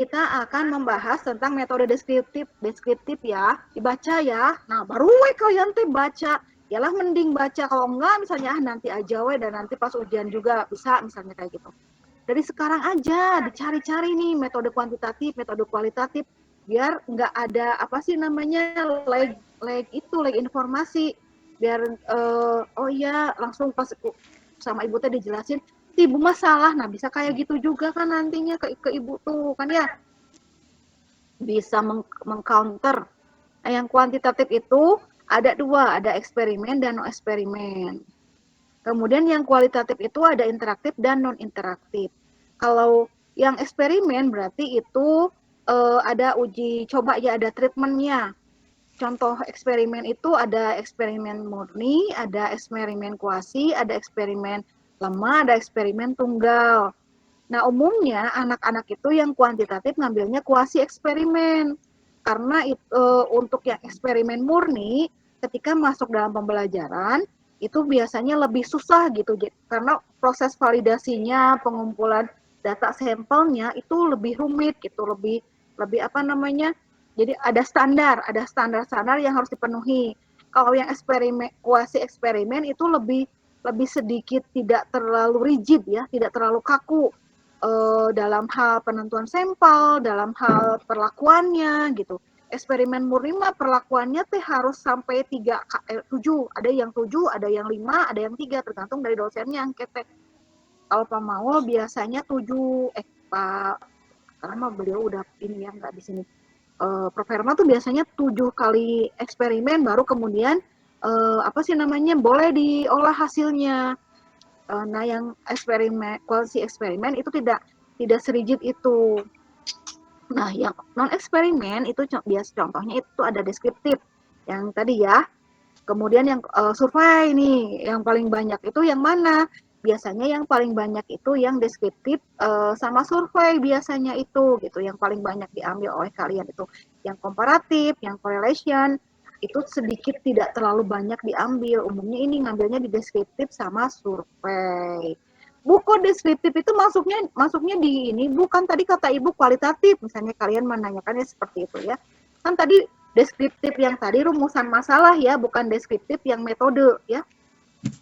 kita akan membahas tentang metode deskriptif ya, dibaca ya. Nah, baru kalian teh baca. Yalah mending baca, kalau enggak misalnya nanti aja dan nanti pas ujian juga bisa misalnya kayak gitu. Dari sekarang aja dicari-cari nih metode kuantitatif, metode kualitatif, biar nggak ada apa sih namanya lag informasi, biar oh iya langsung pas sama ibu teh dijelasin ibu masalah, nah bisa kayak gitu juga kan nantinya ke ibu tuh kan ya, bisa mengcounter. Nah, yang kuantitatif itu ada dua, ada eksperimen dan non eksperimen. Kemudian yang kualitatif itu ada interaktif dan non interaktif. Kalau yang eksperimen berarti itu ada uji coba ya, ada treatmentnya. Contoh eksperimen itu ada eksperimen murni, ada eksperimen kuasi, ada eksperimen lemah, ada eksperimen tunggal. Nah, umumnya anak-anak itu yang kuantitatif ngambilnya kuasi eksperimen. Karena itu, untuk yang eksperimen murni, ketika masuk dalam pembelajaran, itu biasanya lebih susah gitu. Karena proses validasinya, pengumpulan data sampelnya itu lebih rumit gitu, lebih lebih apa namanya? Jadi ada standar-standar yang harus dipenuhi. Kalau yang eksperimen kuasi eksperimen itu lebih lebih sedikit tidak terlalu rigid ya, tidak terlalu kaku dalam hal penentuan sampel, dalam hal perlakuannya gitu. Eksperimen murni mah perlakuannya teh harus sampai 7, ada yang 7, ada yang 5, ada yang 3, tergantung dari dosennya yang ketek. Kalau Pak Maul biasanya 7, Pak, karena beliau udah ini ya nggak di sini. Prof Herma tuh biasanya 7 kali eksperimen baru kemudian apa sih namanya boleh diolah hasilnya. Nah, yang eksperimen, quality eksperimen itu tidak serigid itu. Nah, yang non eksperimen itu biasa contohnya itu ada deskriptif yang tadi ya. Kemudian yang survei nih, yang paling banyak itu yang mana? Biasanya yang paling banyak itu yang deskriptif sama survei biasanya itu gitu. Yang paling banyak diambil oleh kalian itu yang komparatif, yang correlation itu sedikit tidak terlalu banyak diambil. Umumnya ini ngambilnya di deskriptif sama survei. Buku deskriptif itu masuknya di ini bukan tadi kata ibu kualitatif, misalnya kalian menanyakannya seperti itu ya. Kan tadi deskriptif yang tadi rumusan masalah ya, bukan deskriptif yang metode ya.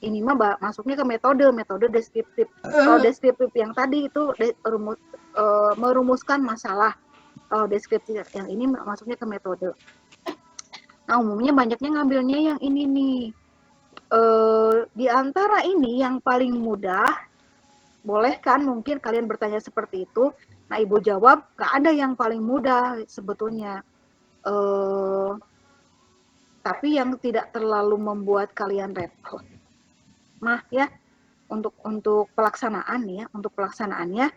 Ini mah masuknya ke metode deskriptif. Kalau deskriptif yang tadi itu merumuskan masalah. Kalau deskriptif yang ini masuknya ke metode. Nah, umumnya banyaknya ngambilnya yang ini nih. Di antara ini yang paling mudah, boleh kan mungkin kalian bertanya seperti itu. Nah, ibu jawab, gak ada yang paling mudah sebetulnya. Tapi yang tidak terlalu membuat kalian repot. Nah ya, untuk pelaksanaan ya, untuk pelaksanaannya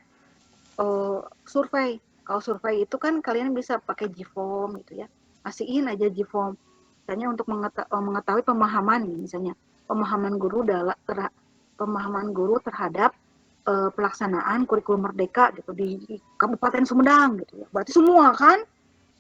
survei. Kalau survei itu kan kalian bisa pakai Gform gitu ya. Masihin aja Gform. Misalnya untuk mengetahui pemahaman misalnya pemahaman guru pemahaman guru terhadap pelaksanaan kurikulum merdeka gitu di Kabupaten Sumedang gitu ya. Berarti semua kan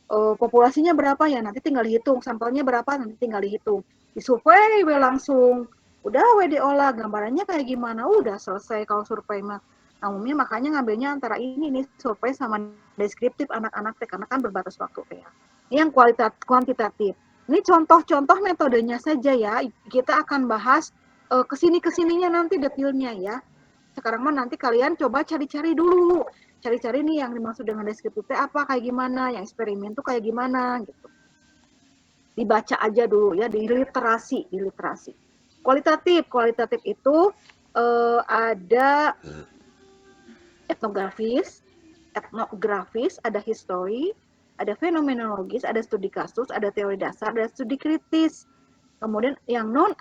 populasinya berapa ya, nanti tinggal dihitung, sampelnya berapa nanti tinggal dihitung, disurvei langsung, udah diolah gambarannya kayak gimana, udah selesai kalau survei mah. Nah, umumnya makanya ngambilnya antara ini nih, survei sama deskriptif anak-anak teh karena kan berbatas waktu ya. Ini yang kuantitatif. Ini contoh-contoh metodenya saja ya. Kita akan bahas kesininya nanti detailnya ya. Sekarang mah nanti kalian coba cari-cari dulu, cari-cari nih yang dimaksud dengan deskriptif apa, kayak gimana, yang eksperimen tuh kayak gimana gitu. Dibaca aja dulu ya, di literasi. Kualitatif itu ada etnografis, ada histori, ada fenomenologis, ada studi kasus, ada teori dasar, ada studi kritis. Kemudian yang non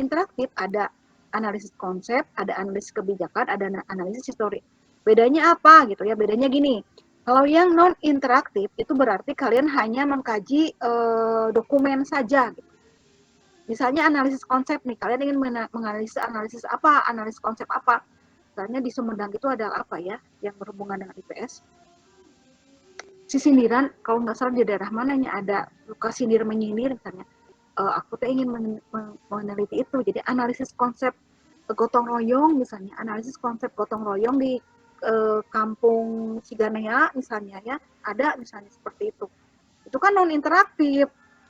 interaktif ada analisis konsep, ada analisis kebijakan, ada analisis histori. Bedanya apa gitu ya? Bedanya gini. Kalau yang non interaktif itu berarti kalian hanya mengkaji dokumen saja gitu. Misalnya analisis konsep nih, kalian ingin menganalisis apa? Analisis konsep apa? Misalnya di Sumedang itu ada apa ya yang berhubungan dengan IPS? Sindiran, kalau nggak salah di daerah mananya ada luka sindir menyindir misalnya. Aku tuh ingin meneliti itu. Jadi analisis konsep gotong royong misalnya, analisis konsep gotong royong di kampung Ciganea misalnya ya, ada misalnya seperti itu. Itu kan non interaktif.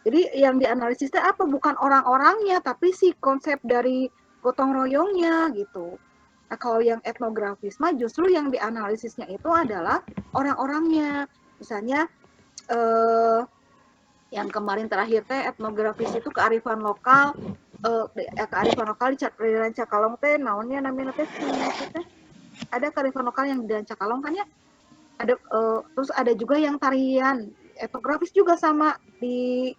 Jadi yang dianalisisnya apa? Bukan orang-orangnya, tapi si konsep dari gotong royongnya gitu. Nah, kalau yang etnografis mah justru yang dianalisisnya itu adalah orang-orangnya. Misalnya eh, yang kemarin terakhir teh etnografis itu kearifan lokal, kearifan lokal di Rancakalong teh naonnya namanya teh ada kearifan lokal yang di Rancakalong kan ya. Ada terus ada juga yang tarian etnografis juga sama di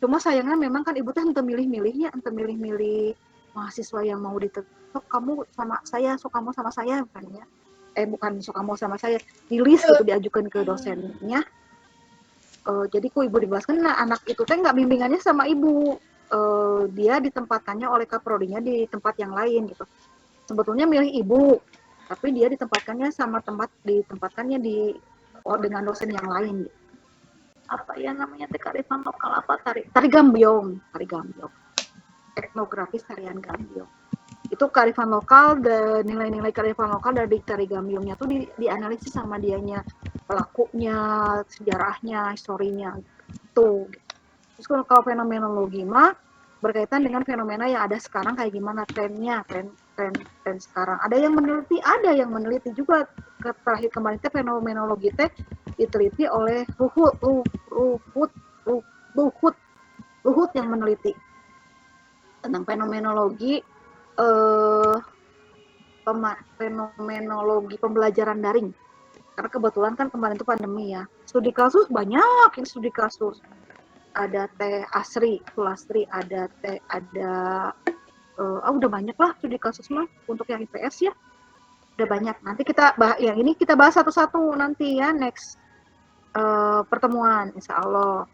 cuma sayangnya memang kan ibu teh ente milih-milihnya, ente milih-milih mahasiswa yang mau sok kamu sama saya, sok kamu sama saya kan ya. Bukan sok kamu sama saya, di list gitu diajukan ke dosennya. Jadi ku ibu dijelaskan, nah anak itu teh nggak bimbingannya sama ibu. Dia ditempatkannya oleh kaprodinya di tempat yang lain gitu. Sebetulnya milih ibu, tapi dia ditempatkannya dengan dosen yang lain gitu. Apa ya namanya kearifan lokal apa tari gambyong etnografis tarian gambyong itu kearifan lokal dan nilai-nilai kearifan lokal dari tari gambyongnya tuh dianalisis sama dianya pelakunya sejarahnya historinya tuh. Terus kalau fenomenologi mah berkaitan dengan fenomena yang ada sekarang kayak gimana tren sekarang. Ada yang meneliti juga terakhir kemarin teh fenomenologi teh diteliti oleh Luhut yang meneliti tentang fenomenologi fenomenologi pembelajaran daring. Karena kebetulan kan kemarin itu pandemi ya. Studi kasus banyak yang studi kasus. Ada Teh Asri, Sulastri, ada udah banyak lah studi kasus mah untuk yang IPS ya. Udah banyak. Nanti yang ini kita bahas satu-satu nanti ya next pertemuan insya Allah.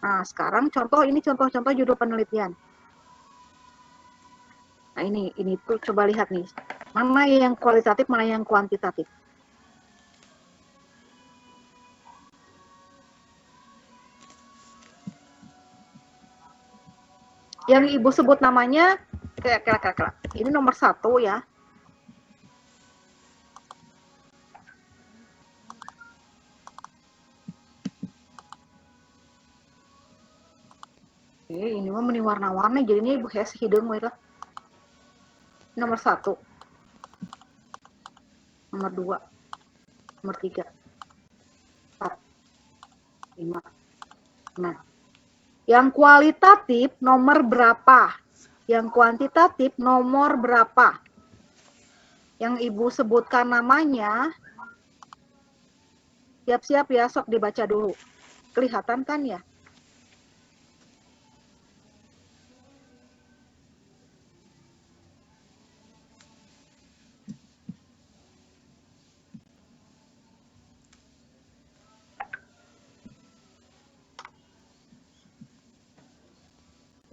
Nah sekarang contoh-contoh judul penelitian. Nah ini tuh coba lihat nih, mana yang kualitatif, mana yang kuantitatif. Yang ibu sebut namanya kira-kira ini nomor 1 ya. Ini mah meni warna-warni jadinya ibu hes hidung mereka. Nomor 1, nomor 2, nomor 3, 4, 5, 6. Yang kualitatif nomor berapa? Yang kuantitatif nomor berapa? Yang ibu sebutkan namanya, siap-siap ya, sok dibaca dulu. Kelihatan kan ya?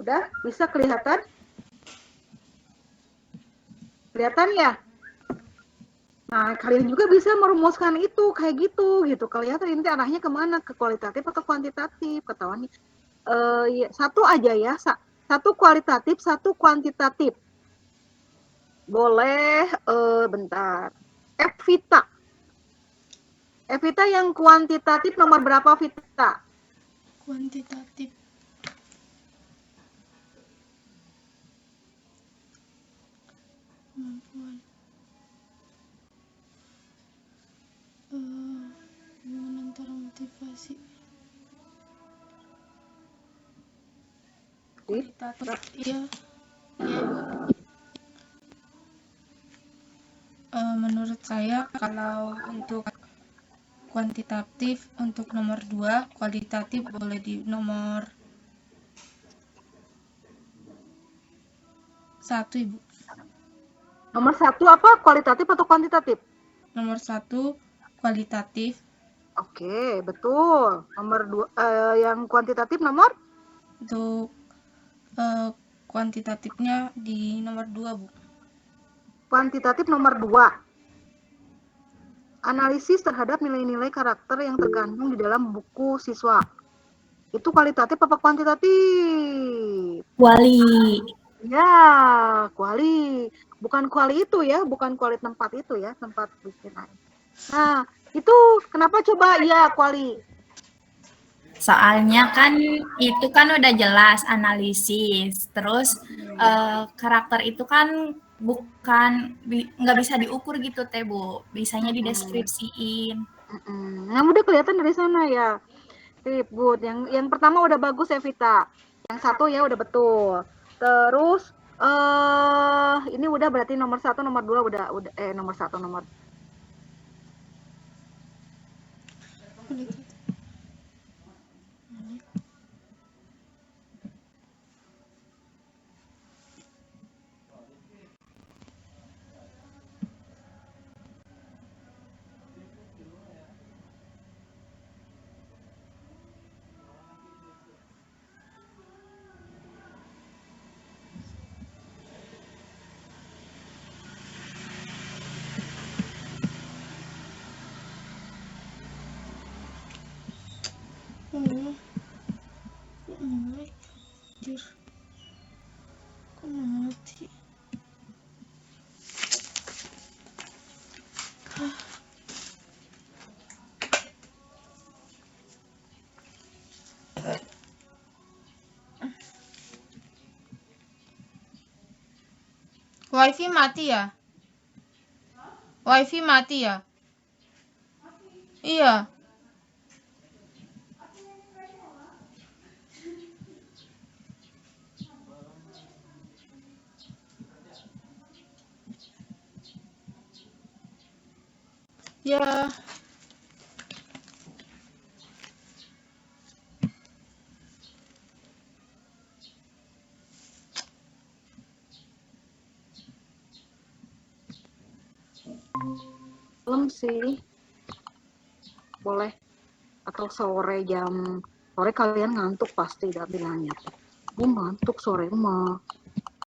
Udah bisa kelihatan? Kelihatan ya? Nah, kalian juga bisa merumuskan itu kayak gitu. Kelihatan ini arahnya kemana? Ke kualitatif atau kuantitatif? Ketahuan ya, satu aja ya. Satu kualitatif, satu kuantitatif. Boleh, bentar. Evita. Evita yang kuantitatif nomor berapa, Vita? Kuantitatif. Kemampuan. Hubungan antara motivasi. Kualitatif, iya. Iya, Ibu. Menurut saya kalau untuk kuantitatif untuk nomor 2, kualitatif boleh di nomor 1, Ibu. Nomor 1 apa? Kualitatif atau kuantitatif? Nomor 1 kualitatif. Oke, betul. Nomor 2 yang kuantitatif nomor? Untuk kuantitatifnya di nomor 2, Bu. Kuantitatif nomor 2. Analisis terhadap nilai-nilai karakter yang terkandung di dalam buku siswa. Itu kualitatif apa kuantitatif? Kuali. Ya, kuali. Bukan kuali itu ya, bukan kuali tempat itu ya, tempat bikin air. Nah, itu kenapa coba ya kuali? Soalnya kan itu kan udah jelas analisis. Terus karakter itu kan bukan nggak bisa diukur gitu teh Bu. Bisanya dideskripsiin. Nah, udah kelihatan dari sana ya. Sip, good. Yang pertama udah bagus ya Vita. Yang satu ya udah betul. Terus ini udah berarti nomor satu, nomor dua udah nomor satu, nomor Anjir. Kok mati? Wifi mati ya? Wifi mati ya? Iya. Ya. malam sih. Boleh. Atau sore sore kalian ngantuk pasti dah bilangnya. Gue ngantuk sore mah.